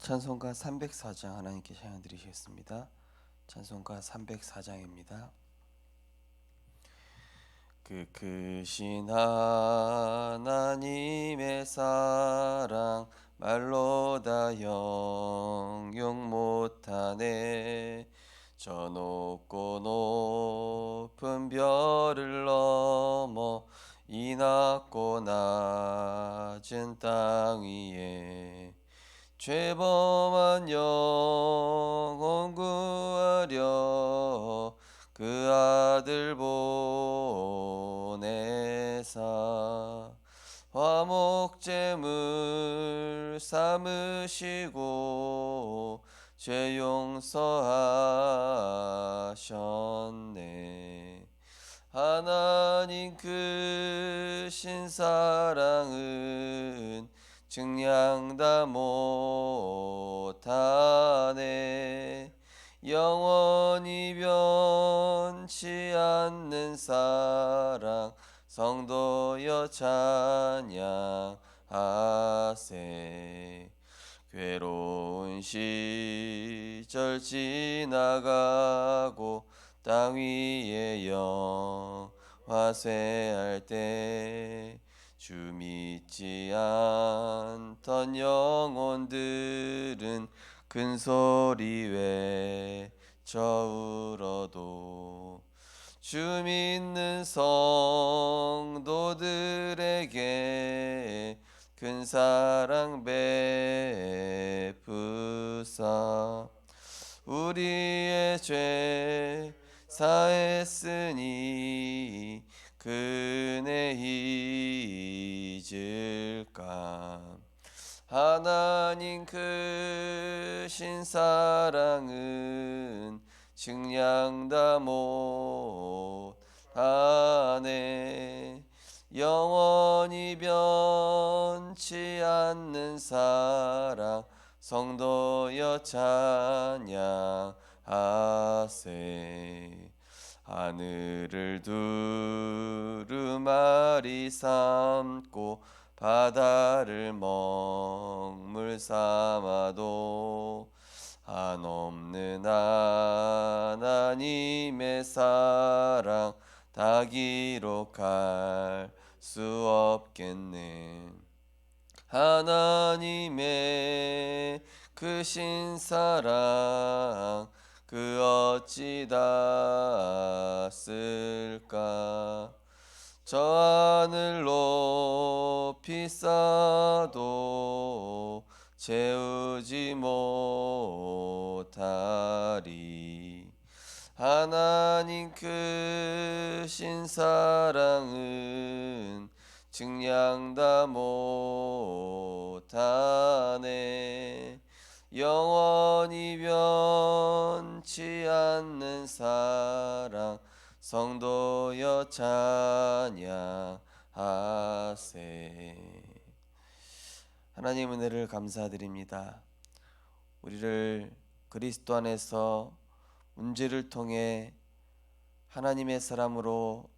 찬송가 304장 하나님께 찬양 드리시겠습니다. 찬송가 304장입니다. 그 크신 하나님의 사랑 말로 다 형용 못하네. 저 높고 높은 별을 넘어 이 낮고 낮은 땅 위에 죄범한 영혼 구하려 그 아들 보내사 화목제물 삼으시고 죄 용서하셨네. 하나님 크신 사랑은 증량 다 못하네. 영원히 변치 않는 사랑 성도여 찬양하세. 괴로운 시절 지나가고 땅 위에 영화쇠할 때 주 믿지 않던 영혼들은 큰 소리 외쳐 울어도 주 믿는 성도들에게 큰 사랑 베푸사 우리의 죄 사했으니 그네 잊을까. 하나님 크신 사랑은 증량 다 못하네. 영원히 변치 않는 사랑 성도여 찬양하세. 하늘을 두루마리 삼고 바다를 먹물 삼아도 한없는 하나님의 사랑 다 기록할 수 없겠네. 하나님의 크신 사랑 그 어찌 닿았을까. 저 하늘 높이 쌓아도 채우지 못하리. 하나님 크신 사랑은 증량 다 못하네. 영원히 변치 않는 사랑 성도여 찬양하세. 하나님 은혜를 감사드립니다. 우리를 그리스도 안에서 문제를 통해 하나님의 사람으로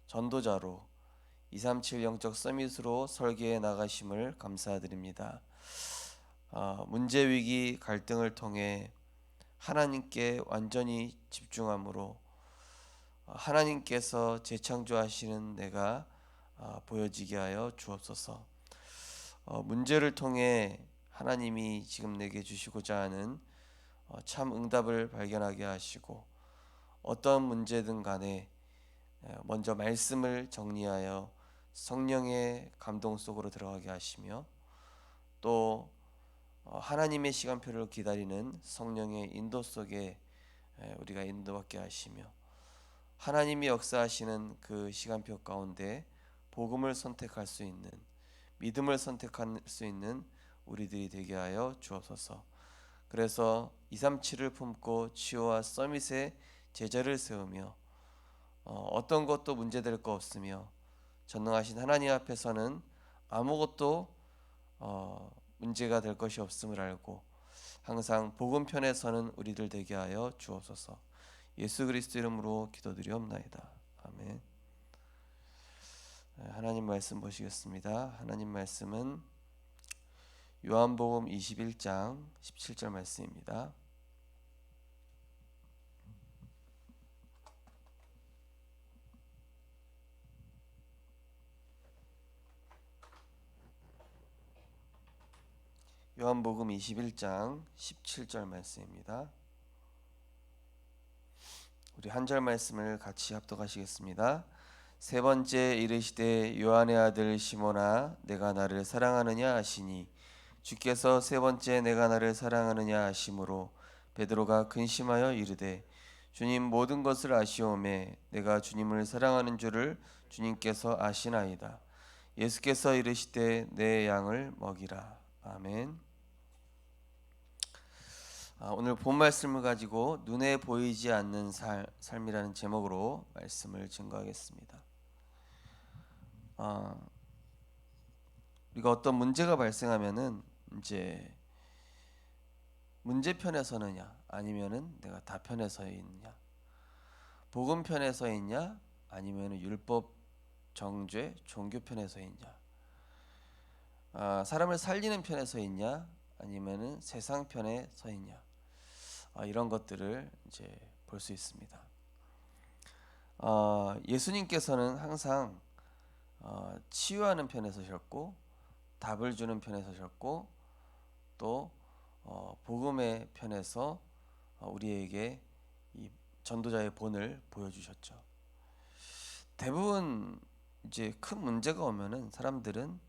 전도자로 237 영적 서밋으로 설계해 나가심을 감사드립니다. 문제, 위기, 갈등을 통해 하나님께 완전히 집중함으로 하나님께서 재창조하시는 내가 보여지게 하여 주옵소서. 문제를 통해 하나님이 지금 내게 주시고자 하는 참 응답을 발견하게 하시고 어떤 문제든 간에 먼저 말씀을 정리하여 성령의 감동 속으로 들어가게 하시며 또 하나님의 시간표를 기다리는 성령의 인도 속에 우리가 인도받게 하시며 하나님이 역사하시는 그 시간표 가운데 복음을 선택할 수 있는, 믿음을 선택할 수 있는 우리들이 되게 하여 주옵소서. 그래서 237을 품고 치유와 서밋의 제자를 세우며 어떤 것도 문제될 거 없으며 전능하신 하나님 앞에서는 아무것도 문제가 될 것이 없음을 알고 항상 복음 편에 서는 우리들 되게 하여 주옵소서. 예수 그리스도 이름으로 기도드리옵나이다. 아멘. 하나님 말씀 보시겠습니다. 하나님 말씀은 요한복음 21장 17절 말씀입니다. 요한복음 21장 17절 말씀입니다. 우리 한 절 말씀을 같이 합독하시겠습니다. 세 번째 이르시되 요한의 아들 시몬아 내가 나를 사랑하느냐 하시니 주께서 세 번째 내가 나를 사랑하느냐 하심으로 베드로가 근심하여 이르되 주님 모든 것을 아시오매 내가 주님을 사랑하는 줄을 주님께서 아시나이다. 예수께서 이르시되 내 양을 먹이라. 아멘. 오늘 본 말씀을 가지고 눈에 보이지 않는 삶이라는 제목으로 말씀을 증거하겠습니다. 우리가 어떤 문제가 발생하면은 이제 문제편에 서느냐 아니면은 내가 다편에 서 있느냐, 복음 편에 서 있냐 아니면은 율법 정죄 종교 편에 서 있냐, 사람을 살리는 편에 서 있냐 아니면은 세상 편에 서 있냐, 이런 것들을 이제 볼 수 있습니다. 예수님께서는 항상 치유하는 편에 서셨고 답을 주는 편에 서셨고 또 복음의 편에서 우리에게 이 전도자의 본을 보여주셨죠. 대부분 이제 큰 문제가 오면은 사람들은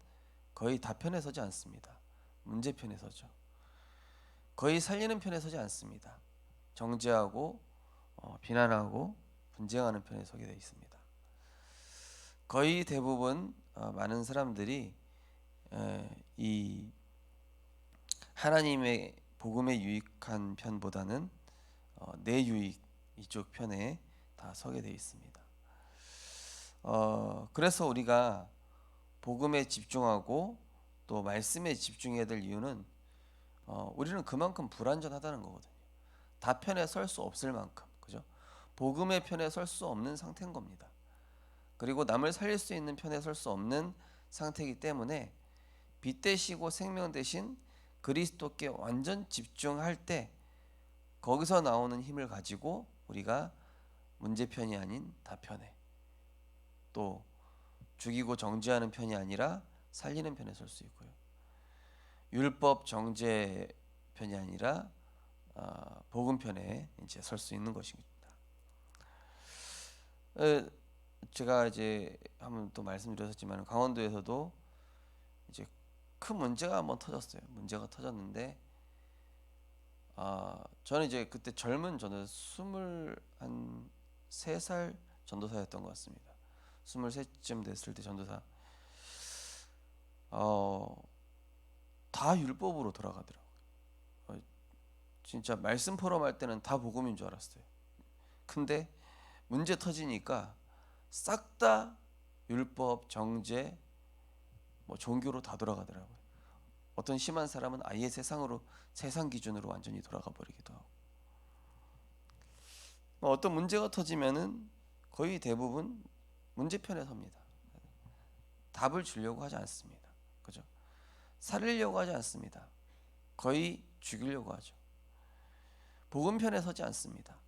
거의 다편에 서지 않습니다. 문제 편에 서죠. 거의 살리는 편에 서지 않습니다. 정죄하고 비난하고 분쟁하는 편에 서게 되어 있습니다. 거의 대부분 많은 사람들이 이 하나님의 복음에 유익한 편보다는 내 유익 이쪽 편에 다 서게 되어 있습니다. 그래서 우리가 복음에 집중하고 또 말씀에 집중해야 될 이유는 우리는 그만큼 불완전하다는 거거든요. 다편에 설 수 없을 만큼, 그죠? 복음의 편에 설 수 없는 상태인 겁니다. 그리고 남을 살릴 수 있는 편에 설 수 없는 상태이기 때문에 빛 되시고 생명 되신 그리스도께 완전 집중할 때 거기서 나오는 힘을 가지고 우리가 문제편이 아닌 다편에, 또 죽이고 정죄하는 편이 아니라 살리는 편에 설 수 있고요. 율법 정죄 편이 아니라 복음 편에 이제 설 수 있는 것입니다. 제가 이제 한번 또 말씀드렸었지만 강원도에서도 이제 큰 문제가 한번 터졌어요. 문제가 터졌는데 저는 이제 그때 젊은 저는 23살 전도사였던 것 같습니다. 23쯤 됐을 때 전도사. 다 율법으로 돌아가더라고요. 진짜 말씀 포럼할 때는 다 복음인 줄 알았어요. 근데 문제 터지니까 싹 다 율법, 정죄, 종교로 다 돌아가더라고요. 어떤 심한 사람은 아예 세상 기준으로 완전히 돌아가 버리기도 하고. 어떤 문제가 터지면은 거의 대부분 문제편에 섭니다. 답을 주려고 하지 않습니다. 그죠? 살리려고 하지 않습니다. 거의 죽이려고 하죠. 복음 편에 서지 않습니다.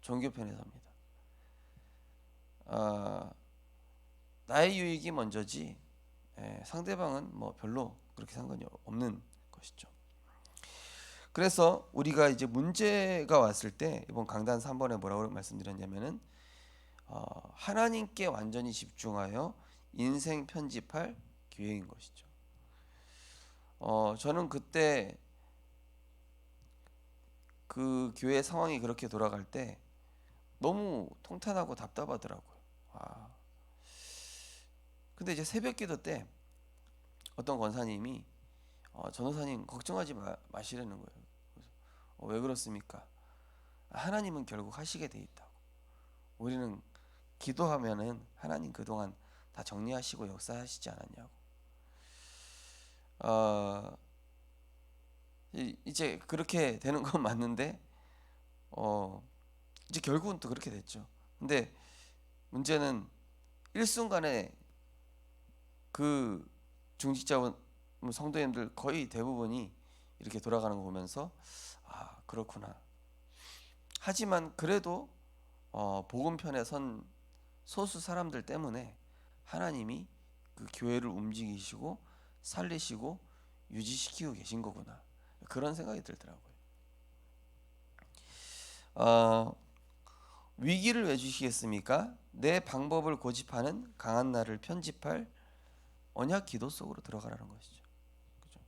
종교 편에 섭니다. 나의 유익이 먼저지 상대방은 별로 그렇게 상관이 없는 것이죠. 그래서 우리가 이제 문제가 왔을 때 이번 강단 3번에 뭐라고 말씀드렸냐면은 하나님께 완전히 집중하여 인생 편집할 기회인 것이죠. 저는 그때 그 교회 상황이 그렇게 돌아갈 때 너무 통탄하고 답답하더라고요. 근데 이제 새벽기도 때 어떤 권사님이 전도사님 걱정하지 마시라는 거예요. 그래서, 왜 그렇습니까? 하나님은 결국 하시게 돼 있다고. 우리는 기도하면은 하나님 그동안 다 정리하시고 역사하시지 않았냐고. 이제 그렇게 되는 건 맞는데 이제 결국은 또 그렇게 됐죠. 근데 문제는 일순간에 그 중직자분 성도님들 거의 대부분이 이렇게 돌아가는 거 보면서 그렇구나. 하지만 그래도 복음편에 선 소수 사람들 때문에 하나님이 그 교회를 움직이시고 살리시고 유지시키고 계신 거구나. 그런 생각이 들더라고요. 위기를 왜 주시겠습니까? 내 방법을 고집하는 강한 나를 편집할 언약 기도 속으로 들어가라는 것이죠. 그죠?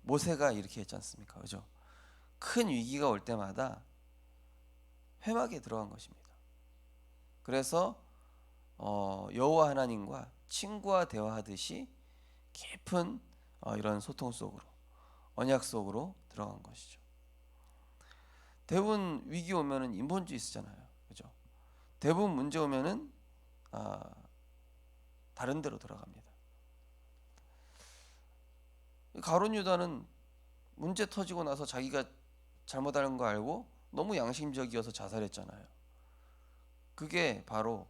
모세가 이렇게 했지 않습니까? 그죠? 큰 위기가 올 때마다 회막에 들어간 것입니다. 그래서 여호와 하나님과 친구와 대화하듯이 깊은 이런 소통 속으로 언약 속으로 들어간 것이죠. 대부분 위기 오면은 인본주의 쓰잖아요. 그죠? 대부분 문제 오면은 다른 데로 돌아갑니다. 가룟 유다는 문제 터지고 나서 자기가 잘못하는 거 알고 너무 양심적이어서 자살했잖아요. 그게 바로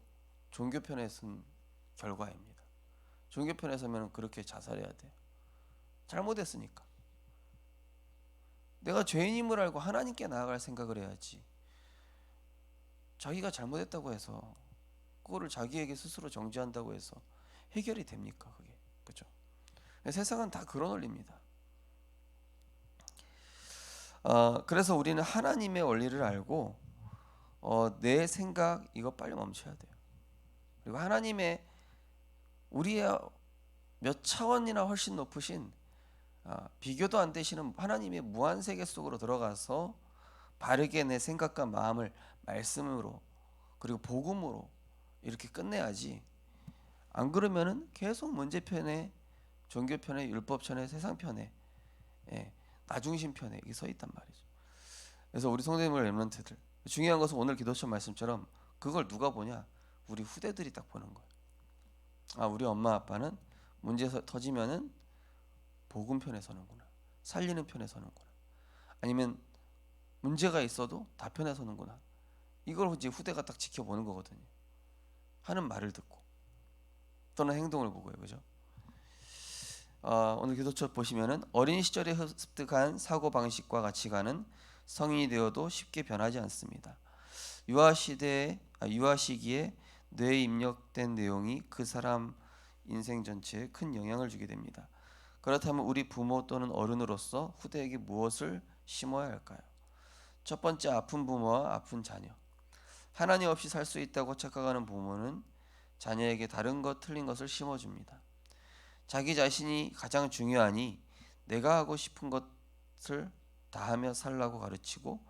종교편에 선 결과입니다. 종교편에 서면 그렇게 자살해야 돼요. 잘못했으니까. 내가 죄인임을 알고 하나님께 나아갈 생각을 해야지. 자기가 잘못했다고 해서 그거를 자기에게 스스로 정죄한다고 해서 해결이 됩니까? 그게. 그죠? 세상은 다 그런 원리입니다. 그래서 우리는 하나님의 원리를 알고 내 생각 이거 빨리 멈춰야 돼요. 그리고 하나님의 우리의 몇 차원이나 훨씬 높으신 비교도 안 되시는 하나님의 무한 세계 속으로 들어가서 바르게 내 생각과 마음을 말씀으로 그리고 복음으로 이렇게 끝내야지. 안 그러면은 계속 문제편에 종교편에 율법편에 세상편에 나중심편에 이게 서 있단 말이죠. 그래서 우리 성도님들 렘넌트들 중요한 것은 오늘 기도처 말씀처럼 그걸 누가 보냐? 우리 후대들이 딱 보는 거예요. 우리 엄마 아빠는 문제 터지면은 복음 편에 서는구나. 살리는 편에 서는구나. 아니면 문제가 있어도 다 편에 서는구나. 이걸 이제 후대가 딱 지켜보는 거거든요. 하는 말을 듣고 또는 행동을 보고요. 그죠? 오늘 기도처 보시면은 어린 시절에 습득한 사고 방식과 가치관은 성인이 되어도 쉽게 변하지 않습니다. 유아 시기에 뇌에 입력된 내용이 그 사람 인생 전체에 큰 영향을 주게 됩니다. 그렇다면 우리 부모 또는 어른으로서 후대에게 무엇을 심어야 할까요? 첫 번째, 아픈 부모와 아픈 자녀. 하나님 없이 살 수 있다고 착각하는 부모는 자녀에게 다른 것 틀린 것을 심어줍니다. 자기 자신이 가장 중요하니 내가 하고 싶은 것을 다 하며 살라고 가르치고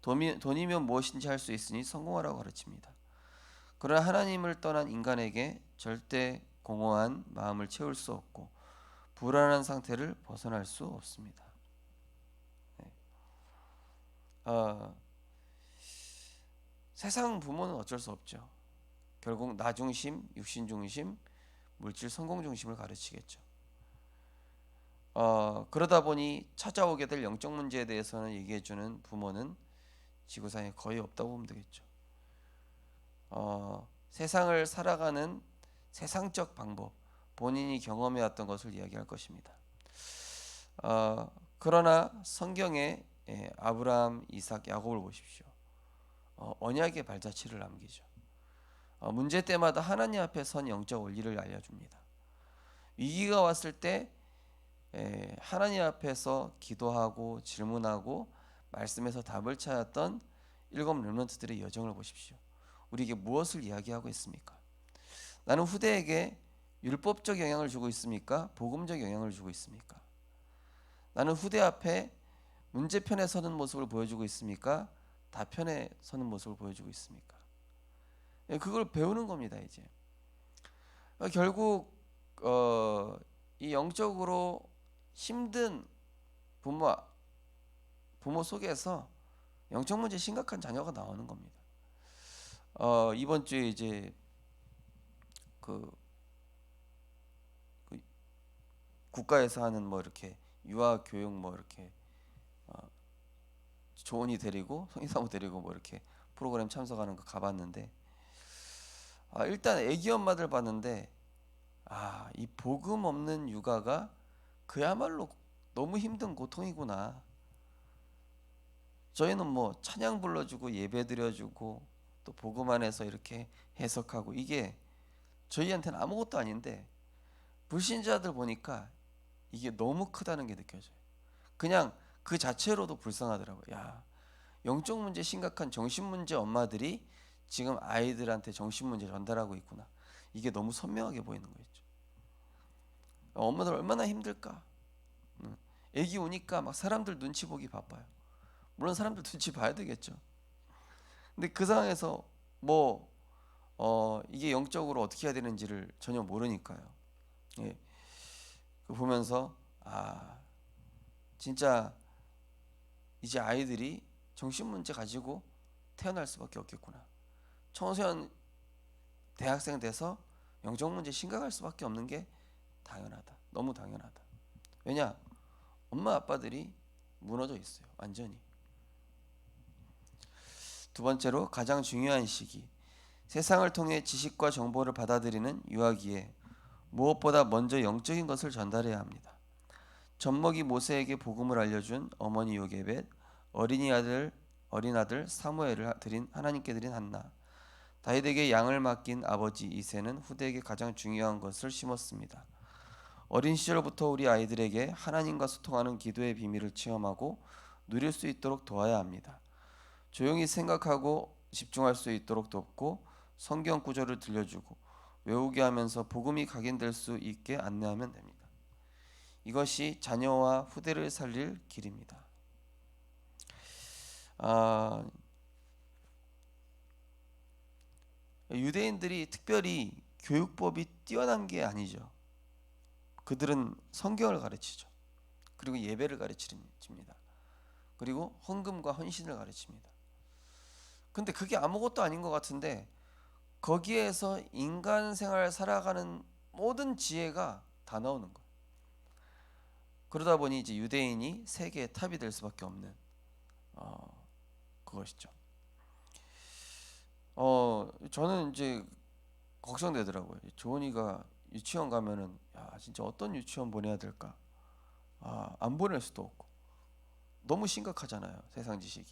돈이면 무엇인지 할 수 있으니 성공하라고 가르칩니다. 그러나 하나님을 떠난 인간에게 절대 공허한 마음을 채울 수 없고 불안한 상태를 벗어날 수 없습니다. 세상 부모는 어쩔 수 없죠. 결국 나 중심, 육신 중심, 물질 성공 중심을 가르치겠죠. 그러다 보니 찾아오게 될 영적 문제에 대해서는 얘기해주는 부모는 지구상에 거의 없다고 보면 되겠죠. 세상을 살아가는 세상적 방법, 본인이 경험해왔던 것을 이야기할 것입니다. 그러나 성경에 아브라함, 이삭, 야곱을 보십시오. 언약의 발자취를 남기죠. 문제 때마다 하나님 앞에 선 영적 원리를 알려줍니다. 위기가 왔을 때 하나님 앞에서 기도하고 질문하고 말씀에서 답을 찾았던 7 렘넌트들의 여정을 보십시오. 우리에게 무엇을 이야기하고 있습니까? 나는 후대에게 율법적 영향을 주고 있습니까? 복음적 영향을 주고 있습니까? 나는 후대 앞에 문제편에 서는 모습을 보여주고 있습니까? 다편에 서는 모습을 보여주고 있습니까? 그걸 배우는 겁니다. 이제 결국 이 영적으로 힘든 부모 속에서 영적 문제 심각한 자녀가 나오는 겁니다. 이번 주에 이제 그 국가에서 하는 뭐 이렇게 유아 교육 뭐 이렇게 조언이 데리고 성인사무 데리고 뭐 이렇게 프로그램 참석하는 거 가봤는데 일단 애기 엄마들 봤는데 이 복음 없는 육아가 그야말로 너무 힘든 고통이구나. 저희는 뭐 찬양 불러주고 예배 드려주고 또 복음 안에서 이렇게 해석하고 이게 저희한테는 아무것도 아닌데 불신자들 보니까 이게 너무 크다는 게 느껴져요. 그냥 그 자체로도 불쌍하더라고요. 야, 영적 문제 심각한 정신 문제 엄마들이 지금 아이들한테 정신 문제 전달하고 있구나. 이게 너무 선명하게 보이는 거죠. 엄마들 얼마나 힘들까. 애기 오니까 막 사람들 눈치 보기 바빠요. 물론 사람들 눈치 봐야 되겠죠. 근데 그 상황에서 뭐 이게 영적으로 어떻게 해야 되는지를 전혀 모르니까요. 예. 그 보면서 진짜 이제 아이들이 정신 문제 가지고 태어날 수밖에 없겠구나. 청소년 대학생 돼서 영적 문제 심각할 수밖에 없는 게 당연하다. 너무 당연하다. 왜냐? 엄마 아빠들이 무너져 있어요. 완전히. 두 번째로 가장 중요한 시기. 세상을 통해 지식과 정보를 받아들이는 유아기에 무엇보다 먼저 영적인 것을 전달해야 합니다. 젖먹이 모세에게 복음을 알려준 어머니 요게벳, 어린 아들 사무엘을 하나님께 드린 한나, 다윗에게 양을 맡긴 아버지 이새는 후대에게 가장 중요한 것을 심었습니다. 어린 시절부터 우리 아이들에게 하나님과 소통하는 기도의 비밀을 체험하고 누릴 수 있도록 도와야 합니다. 조용히 생각하고 집중할 수 있도록 돕고 성경 구절을 들려주고 외우게 하면서 복음이 각인될 수 있게 안내하면 됩니다. 이것이 자녀와 후대를 살릴 길입니다. 유대인들이 특별히 교육법이 뛰어난 게 아니죠. 그들은 성경을 가르치죠. 그리고 예배를 가르칩니다. 그리고 헌금과 헌신을 가르칩니다. 근데 그게 아무것도 아닌 것 같은데 거기에서 인간 생활 살아가는 모든 지혜가 다 나오는 거예요. 그러다 보니 이제 유대인이 세계의 탑이 될 수밖에 없는 그것이죠. 저는 이제 걱정되더라고요. 조은이가 유치원 가면은 야 진짜 어떤 유치원 보내야 될까? 안 보낼 수도 없고 너무 심각하잖아요. 세상 지식이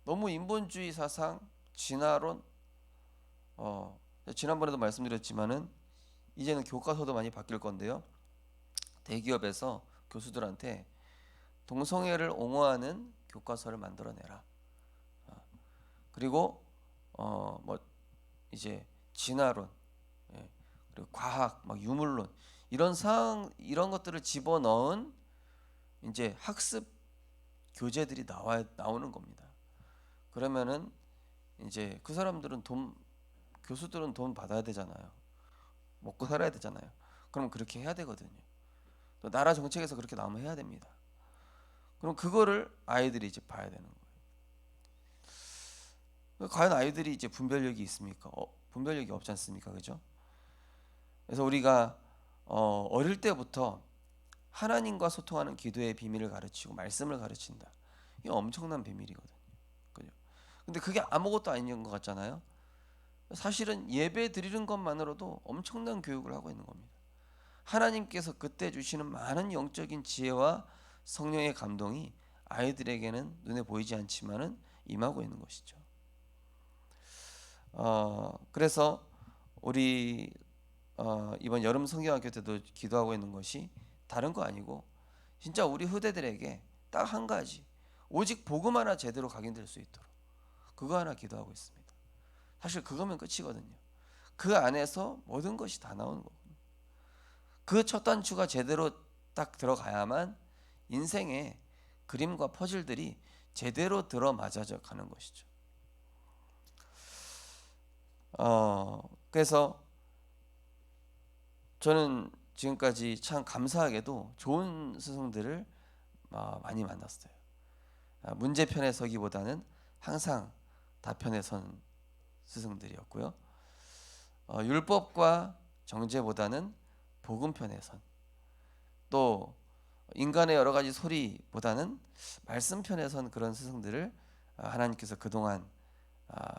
너무 인본주의 사상, 진화론. 지난번에도 말씀드렸지만은 이제는 교과서도 많이 바뀔 건데요. 대기업에서 교수들한테 동성애를 옹호하는 교과서를 만들어내라. 그리고 뭐 이제 진화론, 예, 그리고 과학, 막 유물론 이런 것들을 집어넣은 이제 학습 교재들이 나오는 겁니다. 그러면은 이제 그 사람들은 교수들은 돈 받아야 되잖아요. 먹고 살아야 되잖아요. 그럼 그렇게 해야 되거든요. 또 나라 정책에서 그렇게 나오면 해야 됩니다. 그럼 그거를 아이들이 이제 봐야 되는 거예요. 과연 아이들이 이제 분별력이 있습니까? 분별력이 없지 않습니까? 그죠? 그래서 우리가 어릴 때부터 하나님과 소통하는 기도의 비밀을 가르치고 말씀을 가르친다. 이게 엄청난 비밀이거든요. 그죠? 근데 그게 아무것도 아닌 것 같잖아요. 사실은 예배 드리는 것만으로도 엄청난 교육을 하고 있는 겁니다. 하나님께서 그때 주시는 많은 영적인 지혜와 성령의 감동이 아이들에게는 눈에 보이지 않지만은 임하고 있는 것이죠. 그래서 우리 이번 여름 성경학교 때도 기도하고 있는 것이 다른 거 아니고 진짜 우리 후대들에게 딱 한 가지 오직 복음 하나 제대로 각인될 수 있도록 그거 하나 기도하고 있습니다. 사실 그거면 끝이거든요. 그 안에서 모든 것이 다 나오는 거거든요. 그 첫 단추가 제대로 딱 들어가야만 인생의 그림과 퍼즐들이 제대로 들어맞아져 가는 것이죠. 그래서 저는 지금까지 참 감사하게도 좋은 스승들을 많이 만났어요. 문제편에 서기보다는 항상 다편에 선 스승들이었고요. 율법과 정죄보다는 복음편에 선, 또 인간의 여러 가지 소리보다는 말씀편에 선 그런 스승들을 하나님께서 그동안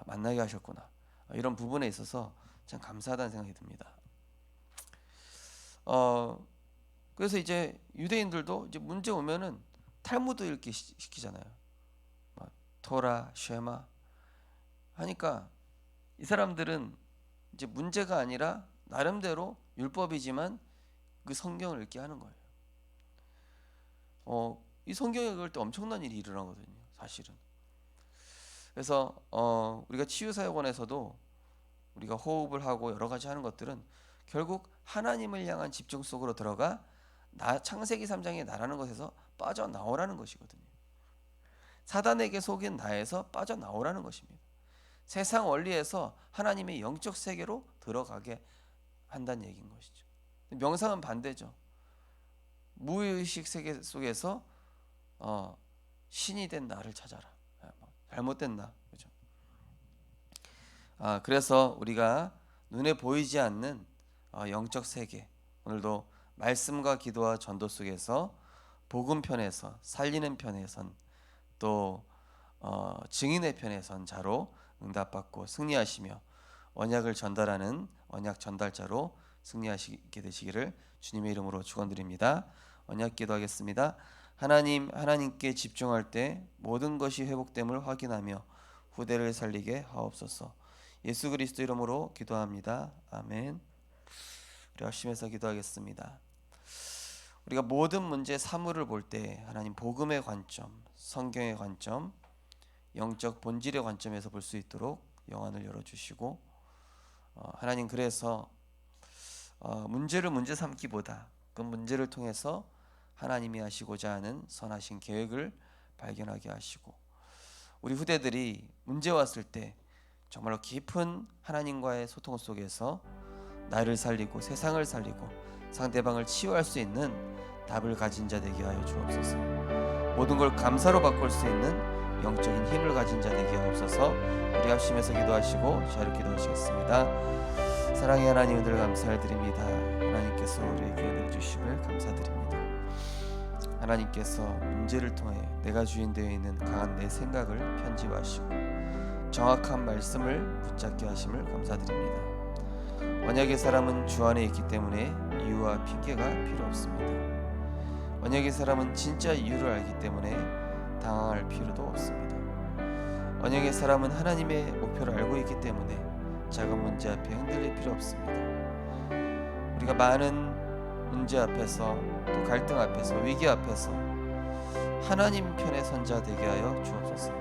만나게 하셨구나. 이런 부분에 있어서 참 감사하다는 생각이 듭니다. 그래서 이제 유대인들도 이제 문제 오면은 탈무드 읽기 시키잖아요. 막 토라, 쉐마 하니까 이 사람들은 이제 문제가 아니라 나름대로 율법이지만 그 성경을 읽게 하는 거예요. 이 성경 읽을 때 엄청난 일이 일어나거든요, 사실은. 그래서 우리가 치유사역원에서도 우리가 호흡을 하고 여러 가지 하는 것들은 결국 하나님을 향한 집중 속으로 들어가 창세기 3장에 나라는 것에서 빠져나오라는 것이거든요. 사단에게 속인 나에서 빠져나오라는 것입니다. 세상 원리에서 하나님의 영적 세계로 들어가게 한다는 얘기인 것이죠. 명상은 반대죠. 무의식 세계 속에서 신이 된 나를 찾아라. 잘못된 나, 그죠? 그래서 우리가 눈에 보이지 않는 영적 세계, 오늘도 말씀과 기도와 전도 속에서 복음 편에서 살리는 편에선 또 증인의 편에선 자로 응답받고 승리하시며 언약을 전달하는 언약 전달자로 승리하시게 되시기를 주님의 이름으로 축원드립니다. 언약 기도하겠습니다. 하나님께 집중할 때 모든 것이 회복됨을 확인하며 후대를 살리게 하옵소서. 예수 그리스도 이름으로 기도합니다. 아멘. 우리 열심히해서 기도하겠습니다. 우리가 모든 문제 사물을 볼 때 하나님 복음의 관점, 성경의 관점, 영적 본질의 관점에서 볼 수 있도록 영안을 열어주시고 하나님 그래서 문제를 문제 삼기보다 그 문제를 통해서 하나님이 하시고자 하는 선하신 계획을 발견하게 하시고 우리 후대들이 문제 왔을 때 정말로 깊은 하나님과의 소통 속에서 나를 살리고 세상을 살리고 상대방을 치유할 수 있는 답을 가진 자 되게 하여 주옵소서. 모든 걸 감사로 바꿀 수 있는 영적인 힘을 가진 자 되게 하옵소서. 우리 합심해서 기도하시고 자유롭게 기도하시겠습니다. 사랑의 하나님 늘 감사드립니다. 하나님께서 우리에게 내주심을 감사드립니다. 하나님께서 문제를 통해 내가 주인 되어 있는 강한 내 생각을 편집하시고 정확한 말씀을 붙잡게 하심을 감사드립니다. 언약의 사람은 주 안에 있기 때문에 이유와 핑계가 필요 없습니다. 언약의 사람은 진짜 이유를 알기 때문에 당황할 필요도 없습니다. 언약의 사람은 하나님의 목표를 알고 있기 때문에 작은 문제 앞에 흔들릴 필요 없습니다. 우리가 많은 문제 앞에서 또 갈등 앞에서 위기 앞에서 하나님 편에 선자 되게 하여 주옵소서.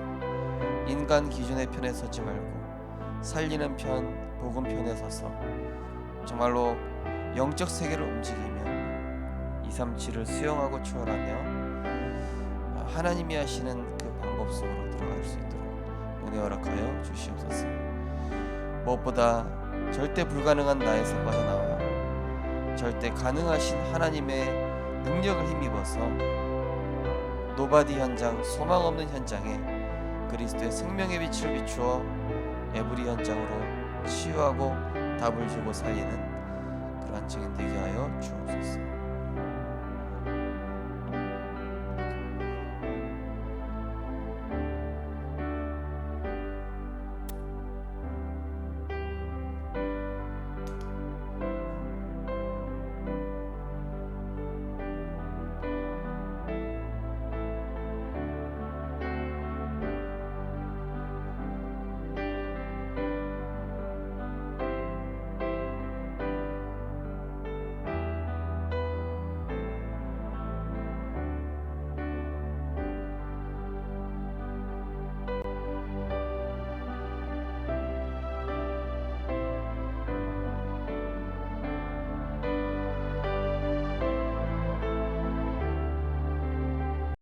인간 기준의 편에 서지 말고 살리는 편, 복음 편에 서서 정말로 영적 세계를 움직이며 237을 수용하고 추월하며 하나님이 하시는 그 방법 속으로 들어갈 수 있도록 은혜 허락하여 주시옵소서. 무엇보다 절대 불가능한 나에서 빠져나와 절대 가능하신 하나님의 능력을 힘입어서 노바디 현장, 소망 없는 현장에 그리스도의 생명의 빛을 비추어 에브리 현장으로 치유하고 답을 주고 살리는 그러한 증인 되게 하여 주옵소서.